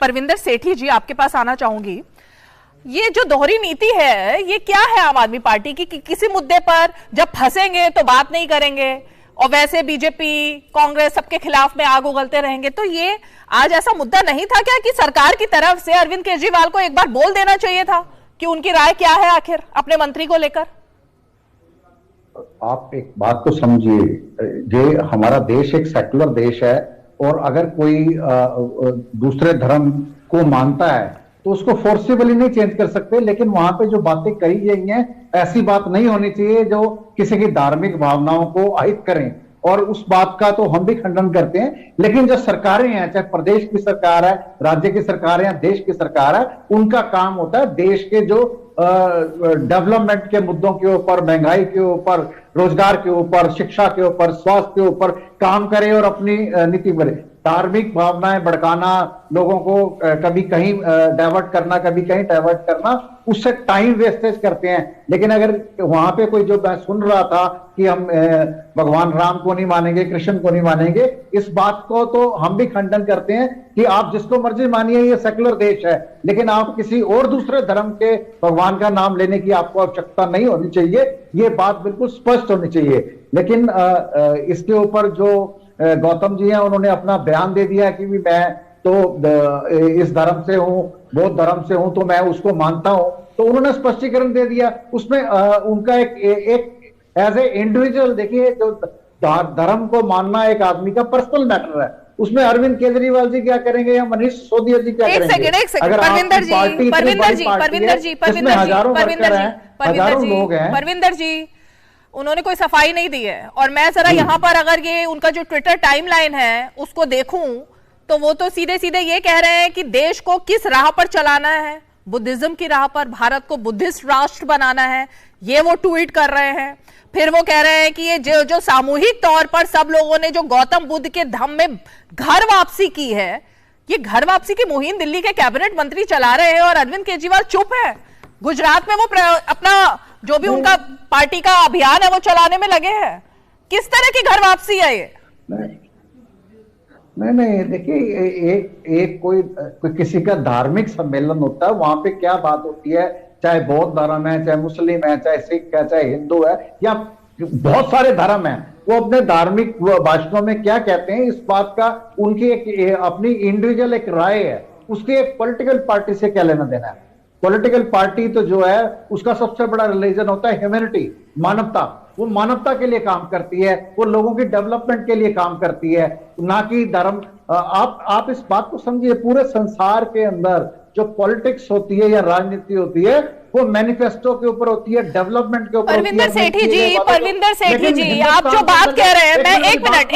परविंदर सेठी जी, आपके पास आना चाहूंगी। ये जो दोहरी नीति है, ये क्या है आम आदमी पार्टी की कि किसी मुद्दे पर जब फंसेंगे तो बात नहीं करेंगे और वैसे बीजेपी कांग्रेस सबके खिलाफ में आग उगलते रहेंगे। तो ये आज ऐसा मुद्दा नहीं था क्या कि सरकार की तरफ से अरविंद केजरीवाल को एक बार बोल देना चाहिए था कि उनकी राय क्या है आखिर अपने मंत्री को लेकर? आप एक बात तो समझिए, ये हमारा देश एक सेक्युलर देश है और अगर कोई दूसरे धर्म को मानता है तो उसको फोर्सिबली नहीं चेंज कर सकते। लेकिन वहां पे जो बातें कही गई हैं, ऐसी बात नहीं होनी चाहिए जो किसी की धार्मिक भावनाओं को अहित करें, और उस बात का तो हम भी खंडन करते हैं। लेकिन जो सरकारें हैं, चाहे प्रदेश की सरकार है, राज्य की सरकार है या देश की सरकार है, उनका काम होता है देश के जो डेवलपमेंट के मुद्दों के ऊपर, महंगाई के ऊपर, रोजगार के ऊपर, शिक्षा के ऊपर, स्वास्थ्य के ऊपर काम करे और अपनी नीति करे। धार्मिक भावनाएं भड़काना, लोगों को कभी कहीं डाइवर्ट करना, कभी कहीं डाइवर्ट करना, उससे टाइम वेस्टेज करते हैं। लेकिन अगर वहां पे कोई, जो मैं सुन रहा था कि हम भगवान राम को नहीं मानेंगे, कृष्ण को नहीं मानेंगे, इस बात को तो हम भी खंडन करते हैं कि आप जिसको मर्जी मानिए, ये सेक्युलर देश है। लेकिन आप किसी और दूसरे धर्म के भगवान का नाम लेने की आपको आवश्यकता नहीं होनी चाहिए, ये बात बिल्कुल स्पष्ट होनी चाहिए। लेकिन इसके ऊपर जो गौतम जी हैं, उन्होंने अपना बयान दे दिया कि मैं तो इस धर्म से हूं, बौद्ध धर्म से हूं, तो मैं उसको मानता हूं। तो उन्होंने स्पष्टीकरण दे दिया। उसमें उनका एक एज ए इंडिविजुअल, देखिए, जो धर्म को मानना एक आदमी का पर्सनल मैटर है, उसमें अरविंद केजरीवाल जी क्या करेंगे या मनीष सिसोदिया जी क्या करेंगे? एक सेकंड परविंदर जी, उन्होंने कोई सफाई नहीं दी है। और मैं जरा यहाँ पर अगर ये उनका जो ट्विटर टाइमलाइन है उसको देखूं तो वो तो सीधे सीधे ये कह रहे हैं कि देश को किस राह पर चलाना है, बुद्धिज्म की राह पर, भारत को बुद्धिस्ट राष्ट्र बनाना है, ये वो ट्वीट कर रहे हैं। फिर वो कह रहे हैं कि ये जो सामूहिक तौर पर सब लोगों ने जो गौतम बुद्ध के धाम में घर वापसी की है, ये घर वापसी की मुहिम दिल्ली के कैबिनेट मंत्री चला रहे हैं और अरविंद केजरीवाल चुप है। गुजरात में वो अपना जो भी उनका पार्टी का अभियान है वो चलाने में लगे हैं। किस तरह की घर वापसी है ये? नहीं, देखिए, एक कोई किसी का धार्मिक सम्मेलन होता है, वहां पे क्या बात होती है, चाहे बौद्ध धर्म है, चाहे मुस्लिम है, चाहे सिख है, चाहे हिंदू है, या बहुत सारे धर्म हैं, वो अपने धार्मिक भाषणों में क्या कहते हैं, इस बात का उनकी एक अपनी इंडिविजुअल एक राय है। उसकी एक पॉलिटिकल पार्टी से क्या लेना देना है? पॉलिटिकल पार्टी तो जो है उसका सबसे बड़ा रिलीजन होता है ह्यूमैनिटी, मानवता। वो मानवता के लिए काम करती है, वो लोगों की डेवलपमेंट के लिए काम करती है, ना कि धर्म। आप इस बात को समझिए, पूरे संसार के अंदर जो पॉलिटिक्स होती है या राजनीति होती है, वो मैनिफेस्टो के ऊपर होती है, डेवलपमेंट के ऊपर होती है। परविंदर सेठी जी, आप जो बात कह रहे हैं, मैं एक मिनट